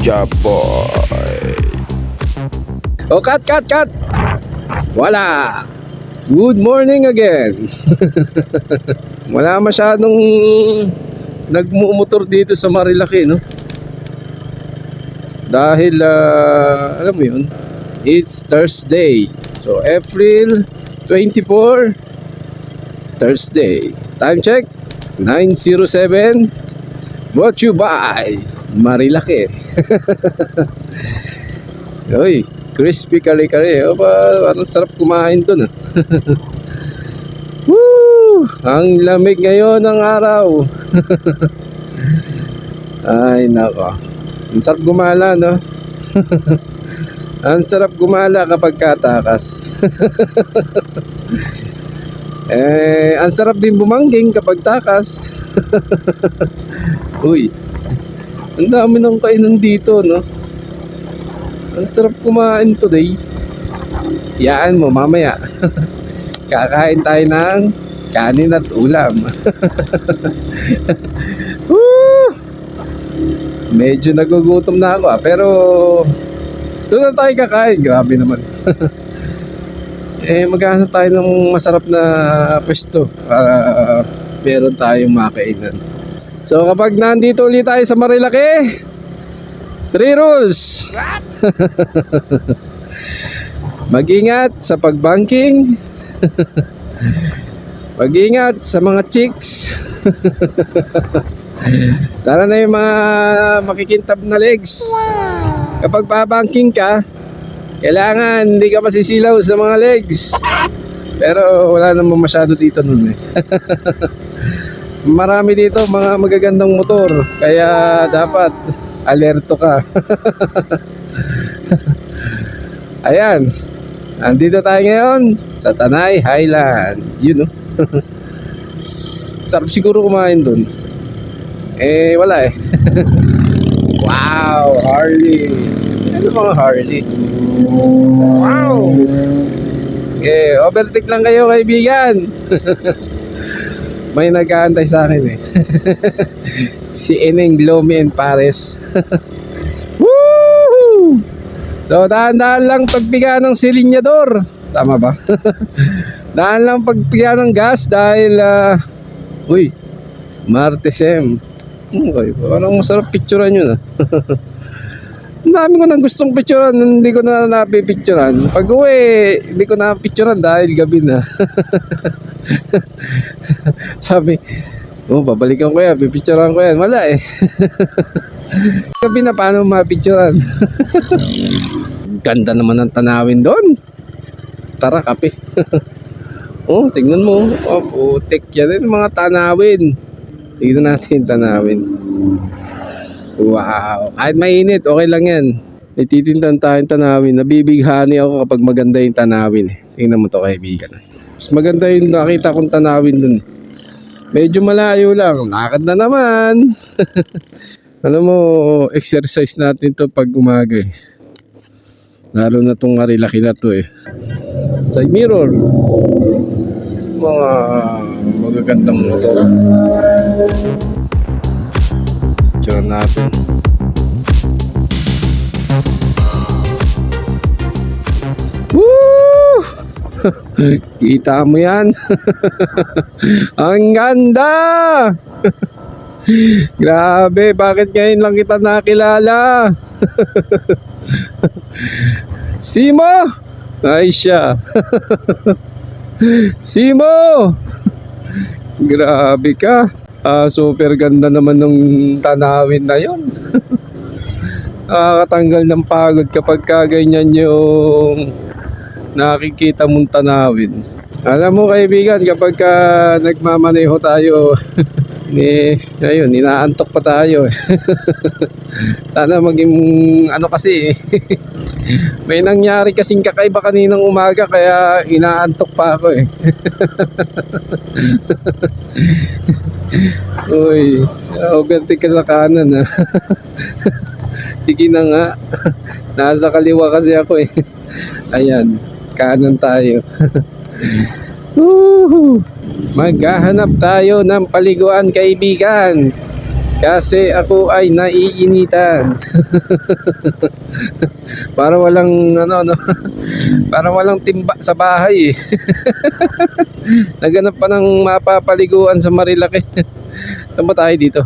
Job boy. Oh, cut. Wala. Good morning again. Wala masyadong nagmumotor dito sa Marilaki, no? Dahil alam mo yun, it's Thursday. So April 24, Thursday. Time check 9:07. Brought you by Marilaki. Uy, crispy kare-kare. O ba, parang sarap kumain dun, ah. Woo! Ang lamig ngayon ng araw. Ay nako, ang sarap gumala, no? Ang sarap gumala kapag katakas. Ang sarap din bumangging kapag takas. Uy, ang dami ng kainan dito, no? Ang sarap kumain today. Yaan mo mamaya. Kakain tayo ng kanin at ulam. Woo! Medyo nagugutom na ako, pero doon na tayo kakain. Grabe naman. Maghanap tayo ng masarap na pwesto para meron tayong makainan. So kapag nandito ulit tayo sa Marilaki, 3 rules. Mag-ingat sa pagbanking. Mag-ingat sa mga chicks. Lalo na yung mga makikintab na legs. Kapag pabanking ka, kailangan hindi ka masisilaw sa mga legs. Pero wala naman masyado dito nun, eh. Marami dito mga magagandang motor, kaya dapat alerto ka. Ayan, andito tayo ngayon sa Tanay Highland. Yun, no? Sarap siguro kumain dun. Wala, eh. Wow, Harley. Ano mga Harley? Wow. Overtake lang kayo, kaibigan. May nag-aantay sa akin, eh. Si Eneng Lomi and Pares. Woo! So dahan-dahan lang pagpiga ng silinyador. Tama ba? Dahan lang pagpiga ng gas dahil uy, Martesem. Okay, parang masarap picturean yun, ah. Ang dami ko nang gustong picturean, hindi ko na napipicturean. Pag uwi, hindi ko na picturean dahil gabi na. Sabi, babalikan ko yan, pipicturean ko yan. Wala, eh. Gabi na, paano mapicturean? Ganda naman ang tanawin doon. Tara, kape. Tingnan mo. Putik yan, mga tanawin. Tignan natin tanawin. Wow, kahit mainit, okay lang yan. May titintan tayong tanawin. Nabibighani ako kapag maganda yung tanawin. Tingnan mo to, kaibigan. Mas maganda yung nakita kong tanawin dun. Medyo malayo lang. Lakad na naman. Alam mo, exercise natin to pag umaga, eh. Lalo na tong Marilaki na to, eh. Side mirror. Mga magagandang motor. Picture natin. Woo! Kita mo yan. Ang ganda. Grabe, bakit ngayon lang kita nakilala? Simo! Ay siya. Simo! Grabe ka. Super ganda naman ng tanawin na yon. Nakakatanggal ng pagod kapag kaganyan yung nakikita mong tanawin. Alam mo, kaibigan, kapag nagmamaneho tayo, ayun, inaantok pa tayo. Sana maging ano kasi, may nangyari kasing kakaiba kaninang umaga kaya inaantok pa ako, eh. Uy, overtake ka sa kanan, ha. Sige na nga. Nasa kaliwa kasi ako, eh. Ayan, kanan tayo. Maghahanap tayo ng paliguan, kaibigan. Kasi ako ay naiinitan. Para walang ano no, para walang timba sa bahay eh. Naghanap pa ng mapapaliguan sa Marilaki. Saan ba tayo dito?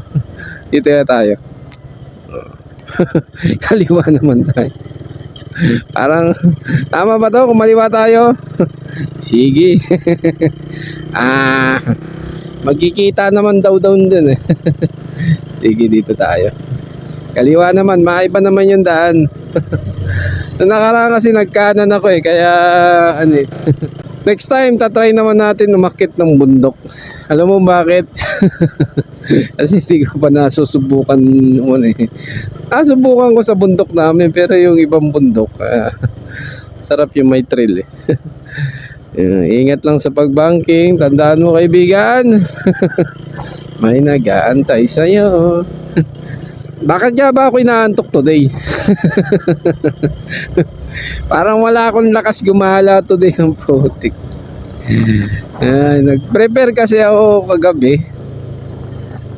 Dito na tayo. Kaliwa naman tayo. Parang tama ba to kung maliwa tayo? Sige. Magkikita naman daw dun eh. Sige, dito tayo. Kaliwa naman, maiba naman yung daan. Noong nakaraan kasi nagkanan ako eh, kaya ano eh. Next time, tatry naman natin umakyat ng bundok. Alam mo bakit? Kasi hindi ko pa nasusubukan muna eh. Nasubukan ko sa bundok namin, pero yung ibang bundok, sarap yung may trail eh. Ingat lang sa pagbanking, tandaan mo kaibigan. May nag-aantay sa'yo. Bakit nga ba ako inaantok today? Parang wala akong lakas gumala today ang putik. Nag-prepare kasi ako kagabi.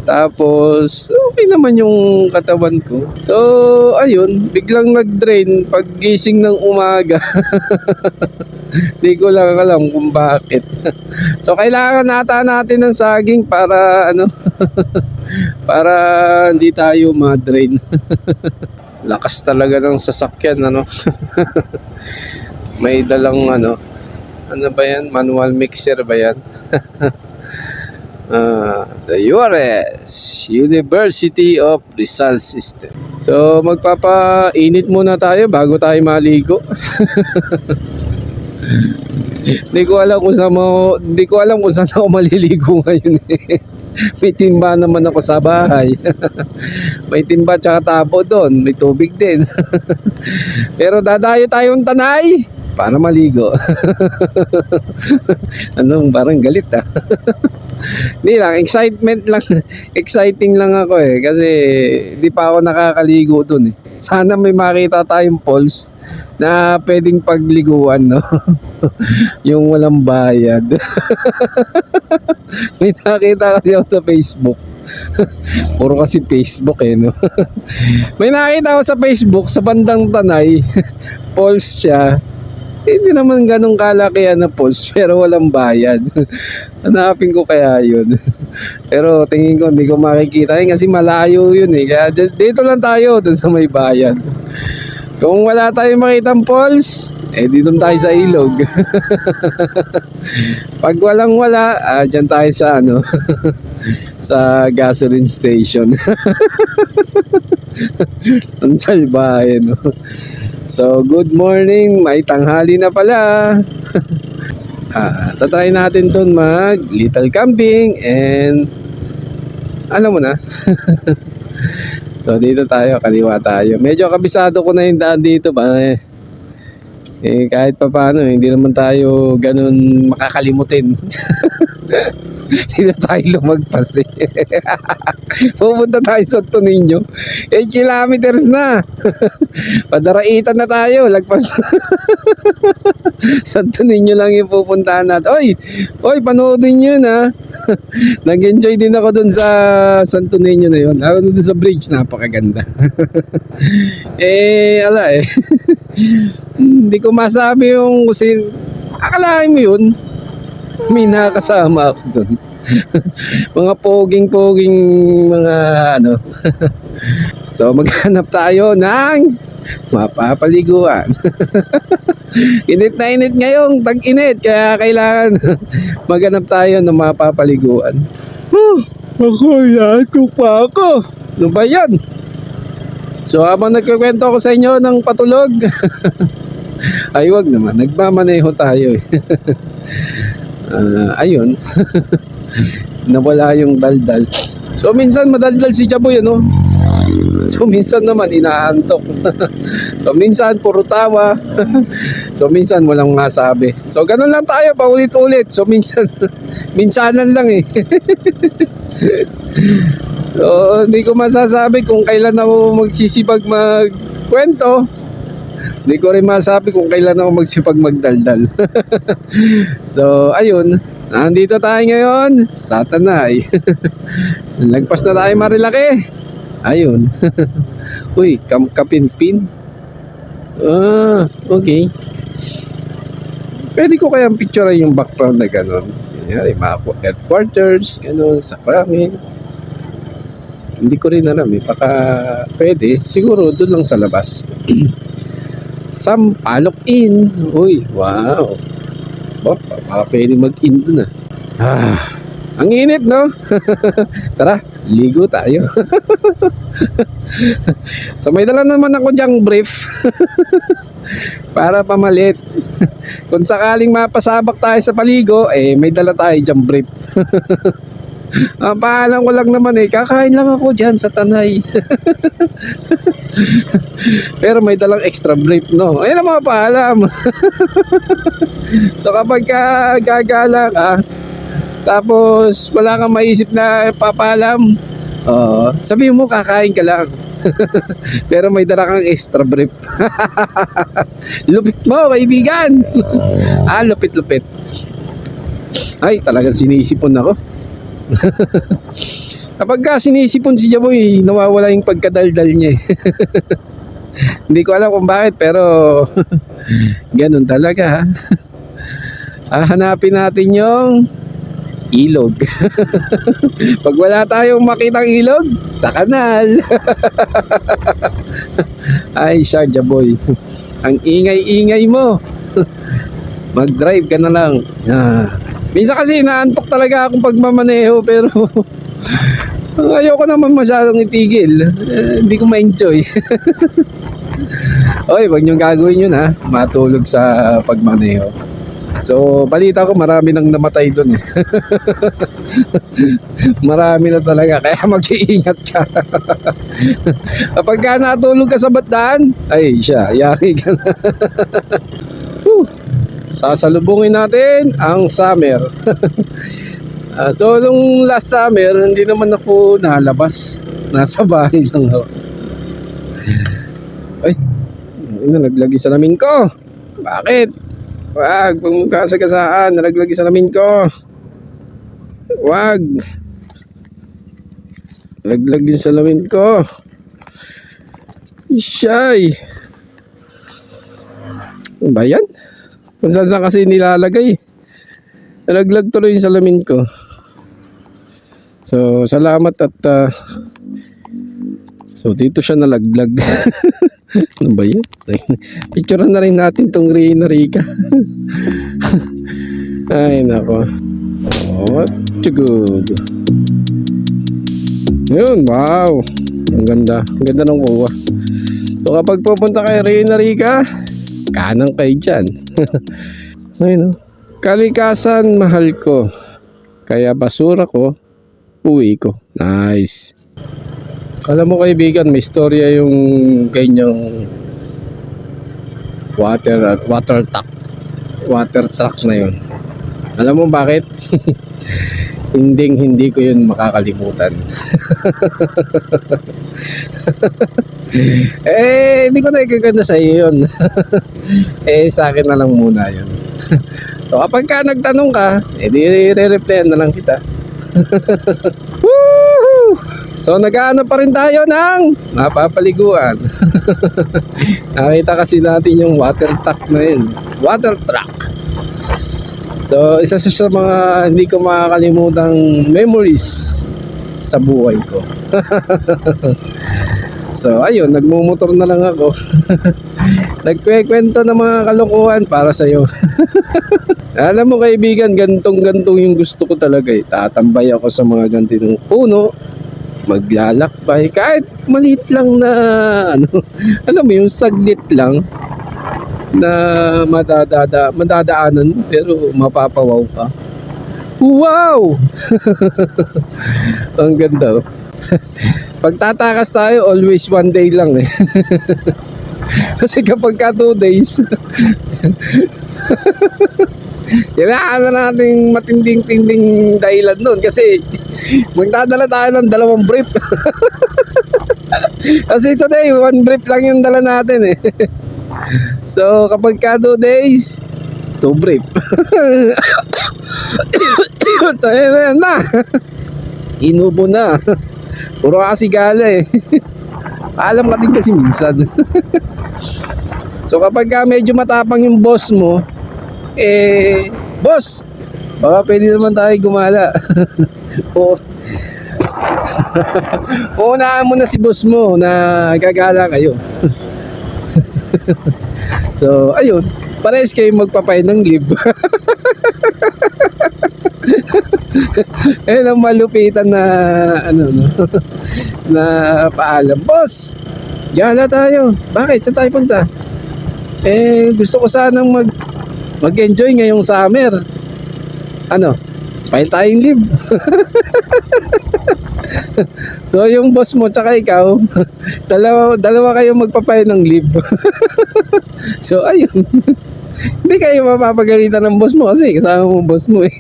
Tapos okay naman yung katawan ko. So ayun, biglang nag-drain pag gising ng umaga. Di ko lang alam kung bakit. So kailangan nata natin ng saging para ano para hindi tayo ma-drain. Lakas talaga ng sasakyan ano. May dalang ano ba yan? Manual mixer ba yan? The URS University of Rizal System. So magpapainit muna tayo bago tayo maligo. Hindi ko alam kung saan ako maliligo ngayon eh. May timba naman ako sa bahay. May timba tsaka tabo doon, may tubig din. Pero dadayo tayong Tanay para maligo. Anong parang galit ah. Hindi lang, exciting lang ako eh. Kasi di pa ako nakakaligo dun eh. Sana may makita tayong falls na pwedeng pagliguan, no? Yung walang bayad. May nakita kasi ako sa Facebook. Puro kasi Facebook eh, no? May nakita ako sa Facebook sa bandang Tanay. Falls siya. Hindi naman ganun kalakihan na falls pero walang bayad. Hanapin ko kaya yun. Pero tingin ko hindi ko makikita yun kasi malayo yun eh. Kaya dito lang tayo dun sa may bayad. Kung wala tayong makitang falls, dito tayo sa ilog. Pag walang wala, dyan tayo sa ano sa gasoline station. Ang salbahe, no? So, good morning. May tanghali na pala. Tatry natin doon mag little camping and alam mo na. So, dito tayo, kaliwa tayo. Medyo kabisado ko na yung daan dito ba kahit pa paano, hindi naman tayo ganun makakalimutin. Hindi na tayo lumagpas eh. Pupunta tayo sa Santo Niño. 8 kilometers na. Padaraitan na tayo. Lagpas. Santo Niño lang yung pupuntahan natin. Oy, panoodin nyo na. Nag-enjoy din ako dun sa Santo Niño na yun. Ako dun sa bridge, napakaganda. Ala eh. Hindi ko masabi yung kasi akalain mo yun. May nakasama ako dun. Mga poging mga ano. So maghanap tayo ng mapapaliguan. Init na init ngayong tag-init, kaya kailangan maghanap tayo ng mapapaliguan. Ako yan, pa ako. Ano ba yan? So habang nagkikwento ako sa inyo ng patulog, ay wag naman, nagmamaneho tayo eh. Ayun. Nawala yung daldal. So minsan madaldal si Jaboy ano. So minsan naman inaantok. So minsan puro tawa. So minsan walang masabi. So ganun lang tayo paulit-ulit. So minsanan lang eh. So hindi ko masasabi kung kailan ako magsisipag magkwento. Hindi ko rin masabi kung kailan ako magsipag magdaldal. So ayun, Nandito tayo ngayon sa Tanay. Lagpas na tayo Marilaki. Ayun. Uy, Kapinpin. Okay. Pwede ko kayang picture yung background na gano'n. Yan, mga headquarters, gano'n, sa Krami. Hindi ko rin alam eh. Baka pwede. Siguro doon lang sa labas. Sampalok Inn. Uy, wow. Oh, baka pwede mag-in doon ang init, no? Tara, ligo tayo. So may dala naman ako dyang brief. Para pamalit. Kung sakaling mapasabak tayo sa paligo, may dala tayo dyang brief. Ang paalam ko lang naman kakain lang ako dyan sa Tanay. Pero may dalang extra brief, no? Ayun ang mga paalam. So kapag gagala ka, tapos wala kang maisip na papaalam, sabihin mo kakain ka lang. Pero may dala kang extra brief. Lupit mo, kaibigan. Lupit. Ay, talagang sinisipon ako. Kapag sinisipon si Jaboy, nawawala yung pagkadaldal niya. Hindi ko alam kung bakit, pero ganun talaga. Hanapin natin yung ilog. Pag wala tayong makitang ilog, sa kanal. Ay siya, Jaboy, ang ingay-ingay mo. Mag-drive ka na lang. Minsan kasi naantok talaga akong pagmamaneho, pero ayoko naman masyadong itigil. Hindi ko ma-enjoy. Oy, wag niyong gagawin yun matulog sa pagmaneho. So, balita ko marami nang namatay doon Marami na talaga, kaya mag-iingat ka. Kapag natulog ka sa batdaan, ay siya, yari ka na. Sasalubungin natin ang summer. So, nung last summer, hindi naman ako nalabas. Nasa bahay lang ako. Ay, nalaglag yung salamin ko. Bakit? Wag mong kasagasaan, nalaglag yung salamin ko. Wag. Nalaglag yung salamin ko. Shy. Ano ba yan? Kung saan kasi nilalagay. Nalaglag tuloy yung salamin ko. So, salamat at so, dito siya nalaglag. Ano ba yan? Picturean na rin natin tong Reyna Rica. Ay, nako. What to good. Yun, wow. Ang ganda. Ang ganda ng kuha. So, kapag pupunta kay Reyna Rica, kanang kayo dyan. Ayun, kalikasan, mahal ko. Kaya basura ko, uwi ko. Nice. Alam mo kaibigan, may istorya yung ganyang water truck na yun. Alam mo bakit? Hindi ko yun makakalimutan. Hindi ko na ikaganda sa iyo yun. Sa akin na lang muna yun. So kapag ka nagtanong ka, di re-replyan na lang kita. Woohoo! So nag-aano pa rin tayo ng mapapaliguan. Nakita kasi natin yung water truck na yun. Water truck. So isa siya sa mga hindi ko makakalimutang memories sa buhay ko. So ayun, nagmumotor na lang ako. Nagkwekwento ng mga kalokohan para sa'yo. Alam mo kaibigan, gantong-gantong yung gusto ko talaga Tatambay ako sa mga ganitong puno, maglalakbay, kahit maliit lang na alam mo yung saglit lang na madadaanan pero mapapawaw ka. Wow! Ang ganda. Pag tatakas tayo, always one day lang Kasi kapag ka 2 days, kailangan na nating matinding-tinding dahilan nun kasi magdadala tayo ng 2 brief. Kasi today, 1 brief lang yung dala natin So kapag ka 2 days, 2 brief. Tayo na. Inubo na. Puro kasi gala eh. Alam ka din kasi minsan. So kapag medyo matapang yung boss mo, boss, baka pwede naman tayo gumala. O, unahan mo na si boss mo na gagala kayo. So ayun, parehas kayo magpapay ng leave. Ang malupitan na no, na paalam. Boss, gala tayo. Bakit? Saan tayo punta? Gusto ko sanang mag-enjoy ngayong summer. Pail tayong leave. So yung boss mo tsaka ikaw, dalawa kayo magpapay ng leave. So ayun. Hindi kayo mapapagalitan ng boss mo kasi kasama mo boss mo eh.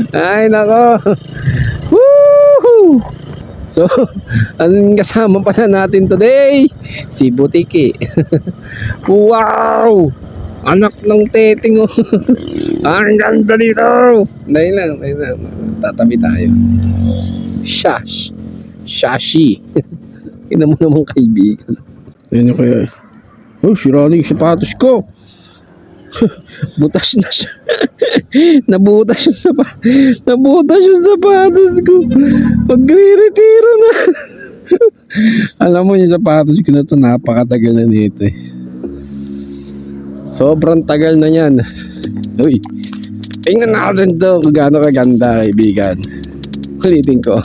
Ay nako. Woohoo! So, ang kasama pala natin today, si Butiki. Wow! Anak ng teteng oh. Ang ganda dito. Dahil lang. Tatabi tayo. Shashi. Ina mo naman kaibigan. Ayun kaya. Oh, sira na yung sapatos ko. Butas na siya. Nabutas yung sapatos ko. Magre-retiro na. Alam mo yung sapatos ko na to, napakatagal na nito eh. Sobrang tagal na yan. Uy, tingnan natin to kung gaano kaganda, kaibigan. Ulitin ko.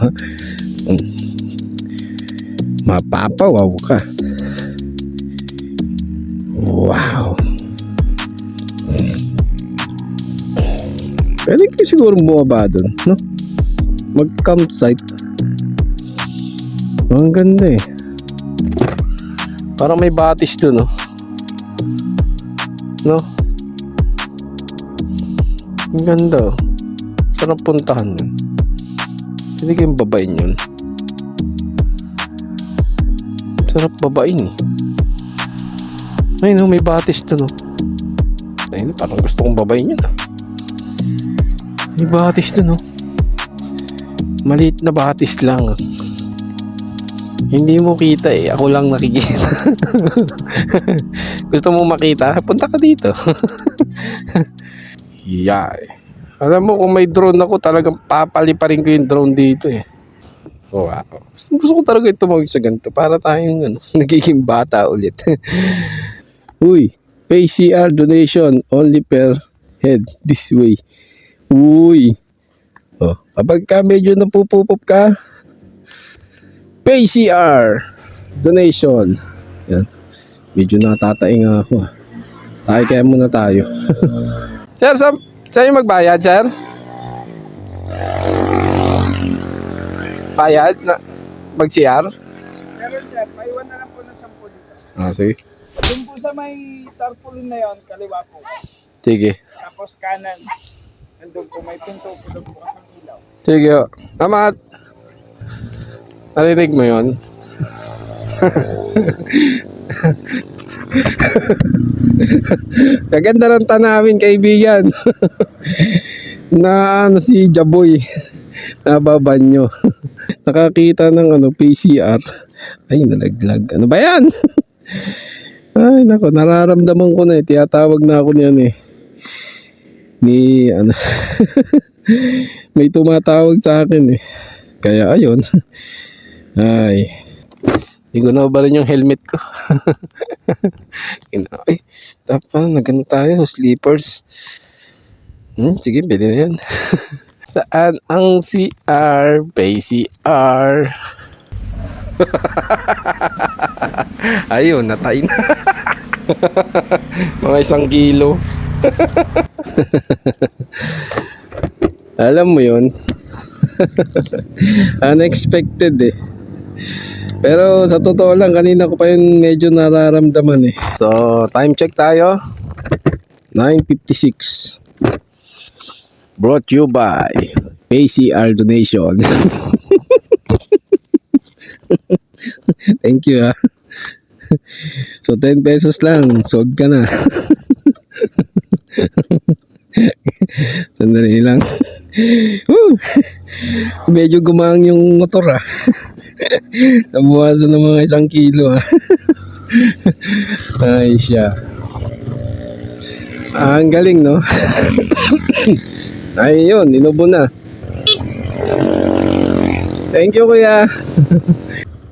Mapapawaw ka. Wow. Pwede kayo siguro bumaba doon, no? Mag-campsite. Ang ganda eh. Parang may batis doon, no? No? Ang ganda. Sarap puntahan yun. Pwede kayong babain yun. Sarap babain eh. Ayun, no? May batis doon, no? Ayun, parang gusto kong babain yun, ah. May batis doon, oh. Maliit na batis lang. Hindi mo kita eh. Ako lang nakikita. Gusto mo makita? Punta ka dito. Yay. Alam mo, kung may drone ako, talagang papaliparin ko yung drone dito eh. Wow. Gusto ko talaga tumawag sa ganito para tayong nagiging bata ulit. Uy, pay CR donation only per head this way. Uy. Oh, kapag ka medyo napupupop ka, pay CR donation. Yan. Medyo natataing ako. Tayo kaya muna tayo. Sir, saan yung magbayad, sir? Bayad na mag-CR? Meron sir, paiwan na lang po ng 10 dito. Ah, sige. Doon po sa may tarpaulin na yon, kaliwa po. Sige. Tapos kanan. Nandun po may pinto po doon po kasang ilaw. Sige. Amat. Narinig mo yun? Kaganda ng tanawin, kaibigan. Na si Jaboy. Nababanyo. Nakakita ng PCR. Ay, nalaglag. Ano ba yan? Ay, nako, nararamdaman ko na eh. Tiyatawag na ako niyan eh. May tumatawag sa akin eh. Kaya ayun. Ay. Hindi ko na ba rin yung helmet ko. Ay, dapat nagano tayo, sleepers. Sige, pwede na yan. Saan ang CR? Pay CR. Ayun, natay na. Mga 1 kilo. Alam mo yun. Unexpected eh. Pero sa totoo lang, kanina ko pa yun medyo nararamdaman eh. So, time check tayo. 9:56. Brought to you by PayCR donation. Thank you ah. So 10 pesos lang, sold ka na. Sandali lang. Woo! Medyo gumang yung motor ah. Nabuwasan ng mga 1 kilo ah. Ay siya. Ang galing no. Ay yun, nilubo na. Thank you kuya.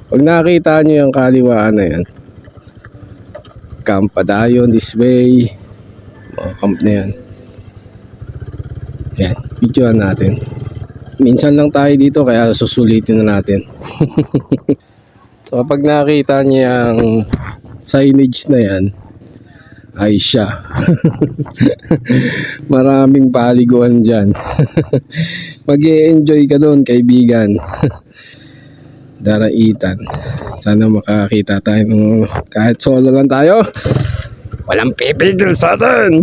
Pag nakita nyo yung kaliwaan na yan, Camp Padayon this way, mga camp na yan. Yan, videoan natin. Minsan lang tayo dito kaya susulitin na natin. So pag nakita niya yung signage na yan, ay siya. Maraming paliguan dyan. Mag-i-enjoy ka doon kaibigan. Daraitan. Sana makakita tayo ng kahit solo lang tayo. Walang pipigil sa atin.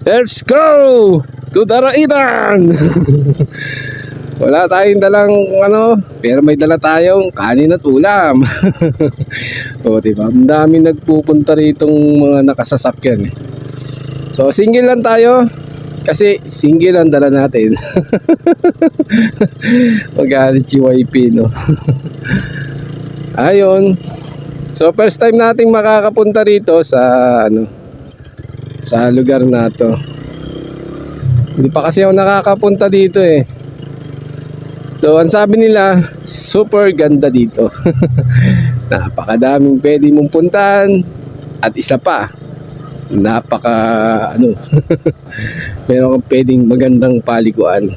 Let's go to Daraitan. Wala tayong dalang pero may dala tayong kanin at ulam. O diba, ang dami nagpupunta ritong mga nakasasakyan eh. So single lang tayo kasi single ang dala natin. Magalit si YP no. Ayun. So first time nating makakapunta rito sa sa lugar na to. Hindi pa kasi ako nakakapunta dito eh. So ang sabi nila, super ganda dito. Napakadaming pwede mong puntahan. At isa pa, meron kang pwedeng magandang paliguan.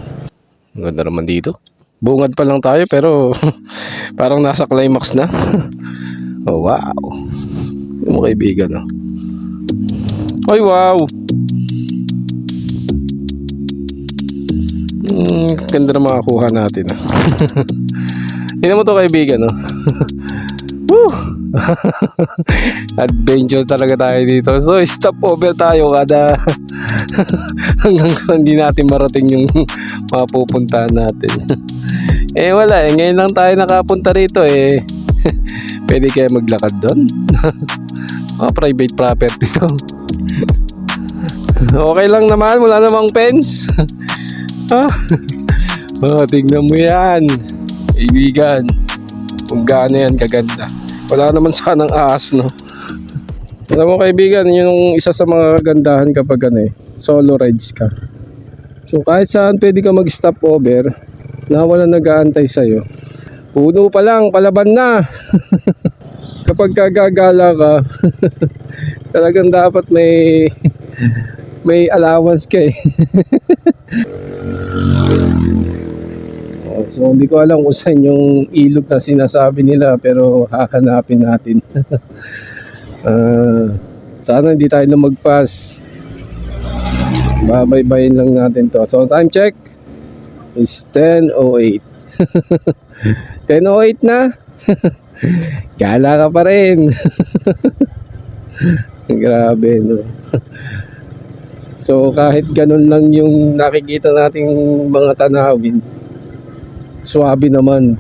Ang ganda naman dito. Bungad pa lang tayo pero parang nasa climax na. Oh wow. Yung mga kaibigan oh. Ay wow. Ganda na makakuha natin. Tingnan mo to kaibigan no? Woo! Adventure talaga tayo dito. So stop over tayo kada hanggang sa hindi natin marating yung mapupuntahan natin. Eh wala eh, ngayon lang tayo nakapunta rito eh. Pwede kaya maglakad doon? Private property to. Okay lang naman, wala namang fence. Tingnan mo yan kaibigan, kung gaano yan kaganda. Wala naman sanang ahas no. Alam mo kaibigan, yun yung isa sa mga kagandahan kapag solo rides ka. So kahit saan pwede ka mag stop over na wala nag-aantay sa'yo. Puno pa lang, palaban na. Kapag kagagala ka talagang dapat may allowance ka eh. So hindi ko alam kung saan yung ilog na sinasabi nila pero hahanapin natin. Sana hindi tayo na mag-pass. Babaybayin lang natin to. So time check is 10:08. 10:08 na. Gala ka pa rin. Grabe no. So kahit ganun lang yung nakikita nating mga tanawin, swabe naman.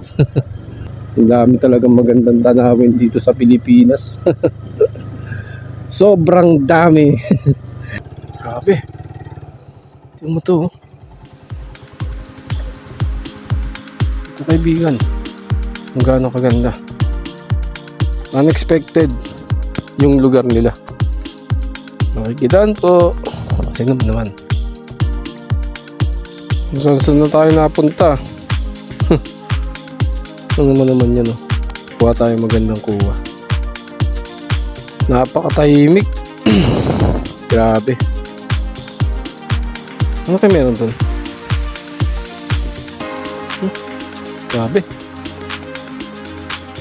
Ang dami talagang magandang tanawin dito sa Pilipinas. Sobrang dami. Grabe. Tingnan mo to. Ito kaibigan, kung gaano kaganda. Unexpected yung lugar nila. Nakikitaan po. Sino naman? Saan na tayo napunta? Ano naman yan oh. Kuha tayo magandang kuha. Napakatahimik. Grabe. Ano kayo meron dun? Grabe.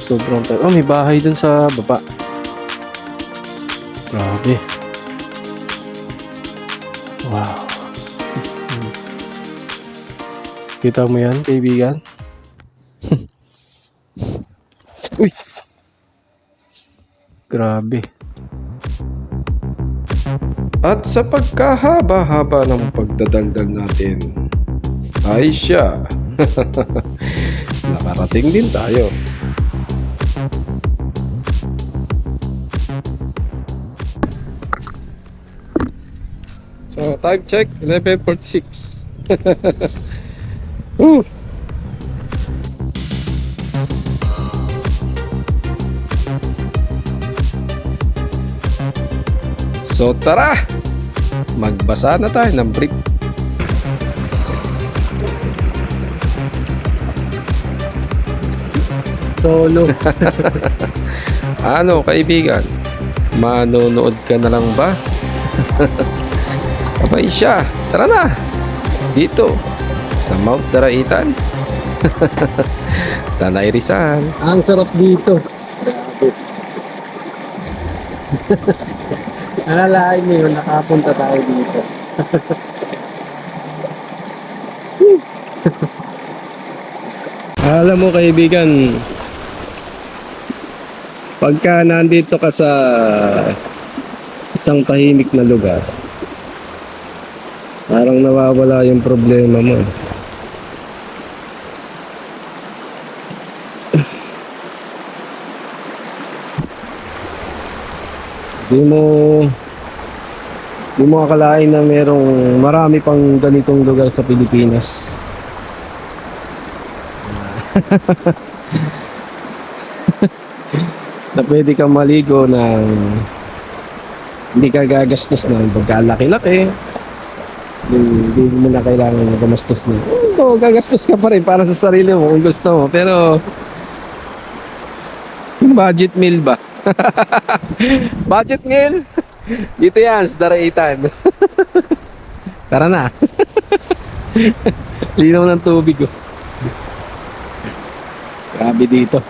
Sobrang tayo. Oh, may bahay dun sa baba. Grabe. Wow. Kita mo yan, kaibigan? Uy! Grabe. At sa pagkahaba-haba ng pagdadagdag natin, ay siya. Nakarating din tayo. So, time check, 11:46. Woo! So tara, magbasa na tayo ng brief. Solo. Ano kaibigan, manonood ka na lang ba? Abay siya, tara na dito sa Mount Daraitan. Tanay Rizal. Ang sarap dito. Alalahain mo yun, nakapunta tayo dito. Alam mo kaibigan, pagka nandito ka sa isang tahimik na lugar, parang nawawala yung problema mo. Di mo akalain na merong marami pang ganitong lugar sa Pilipinas. Na pwede kang maligo ng hindi ka gagastos ng pagkalaki-laki. Hindi mo na kailangan gumastos na. Gagastos ka pa rin para sa sarili mo kung gusto mo. Pero yung budget meal ba? Budget meal? Dito yan sa Daraitan. Tara na. Linaw ng tubig oh. Grabe dito.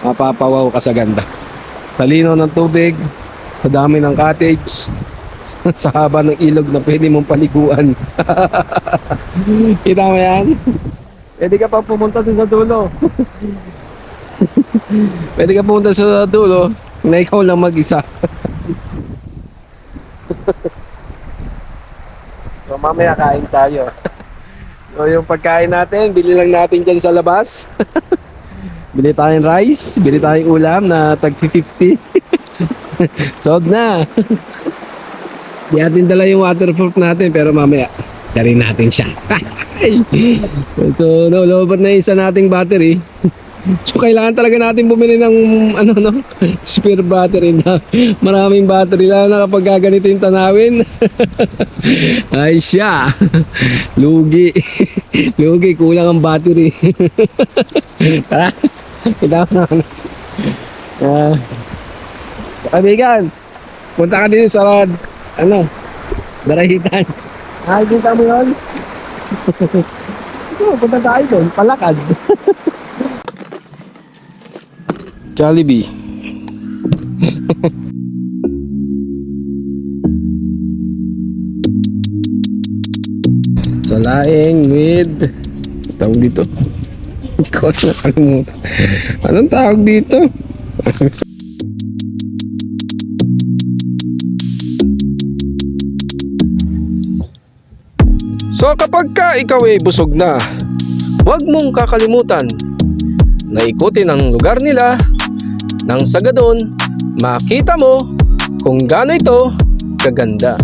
Mapapawaw ka sa ganda. Sa linaw ng tubig, sa dami ng cottage, sa haba ng ilog na pwede mong paliguan. Kita mo yan? Pwede ka pa pumunta dun sa dulo. Pwede ka pumunta sa dulo na ikaw lang mag-isa. So mamaya kain tayo. So yung pagkain natin, bili lang natin dyan sa labas. Bili tayong rice, bili tayong ulam na tag 50. Sold na. Di natin dala yung waterproof natin pero mamaya darin natin siya. So lolobat na isa nating battery. So kailangan talaga natin bumili ng spare battery na maraming battery lalo na kapag gaganito yung tanawin. Ay siya. Lugi. Lugi, kulang ang battery. Tara. Kita mo na. Kaibigan, punta ka din sa Daraitan. Kita mo yun? Punta tayo doon, palakad. Jollibee. So laing with tawag dito. Hindi ko nakalimutan. Anong tawag dito? So kapag ka ikaw ay busog na, huwag mong kakalimutan na ikutin ang lugar nila nang sa gadon makita mo kung gaano ito kaganda.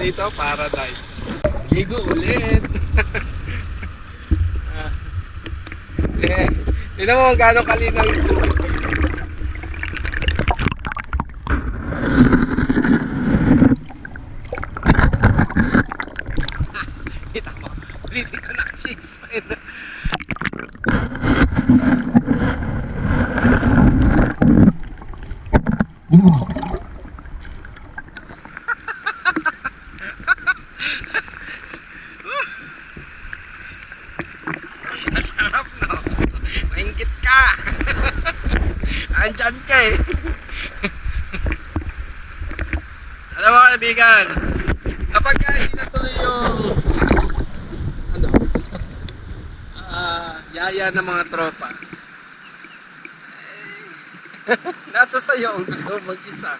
Dito, paradise. Ligo ulit. Tignan mo kung gaano kalinaw yung tubig. Kita mo, hindi ko naka-shakespeare. Sarap no? Maingit ka. Andyan ka eh. Alam mo kaibigan, kapag hindi natuloy yung Gaya ng mga tropa. Nasa sayo kung gusto mo mag-isa.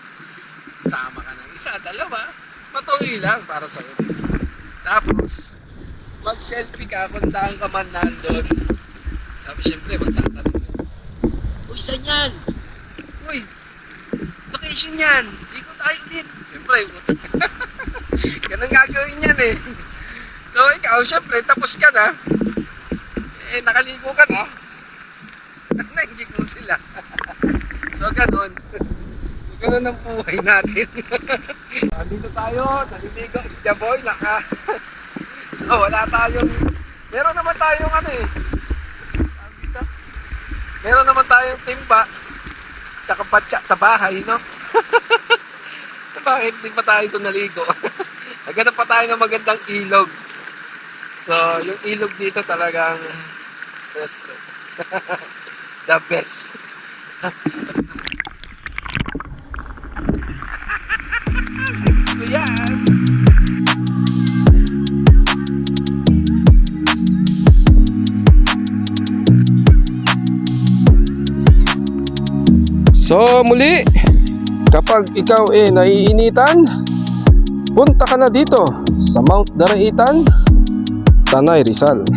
Sama ka ng isa, dalawa. Matuloy lang para sa'yo. Tapos, mag-selfie ka kung saan ka man nandun. Tapos syempre, magtatanong. Uy, saan yan? Uy, location yan. Ikot tayo ulit. Syempre, ganun gagawin yan eh. So ikaw, syempre, tapos ka na. Nakaligo ka na. Nainggit mo sila. So ganun. Ganun ang buhay natin. Dito tayo, naliligo si Jaboy, So wala tayong, meron naman tayong ano eh. Dito. Meron naman tayong timba. Tsaka batya sa bahay, no? Bakit di pa tayo ito naligo? Naghanap pa tayo ng magandang ilog. So, yung ilog dito talagang best. The best. So, yan. So, muli, kapag ikaw naiinitan, punta ka na dito sa Mount Daraitan, Tanay, Rizal.